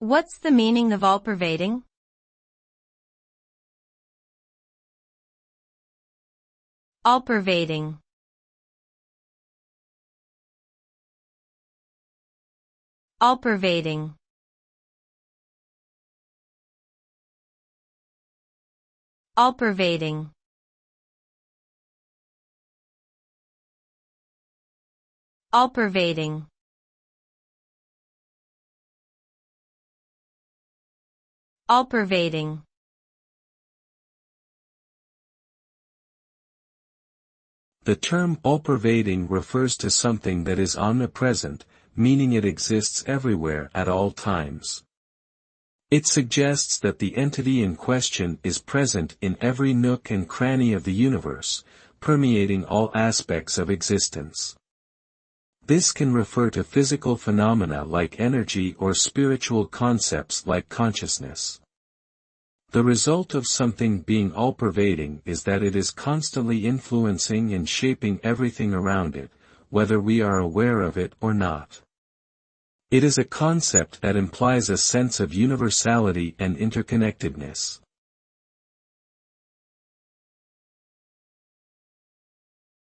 What's the meaning of all-pervading? All-pervading. All-pervading. All-pervading. All-pervading. All-pervading. The term all-pervading refers to something that is omnipresent, meaning it exists everywhere at all times. It suggests that the entity in question is present in every nook and cranny of the universe, permeating all aspects of existence. This can refer to physical phenomena like energy or spiritual concepts like consciousness. The result of something being all-pervading is that it is constantly influencing and shaping everything around it, whether we are aware of it or not. It is a concept that implies a sense of universality and interconnectedness.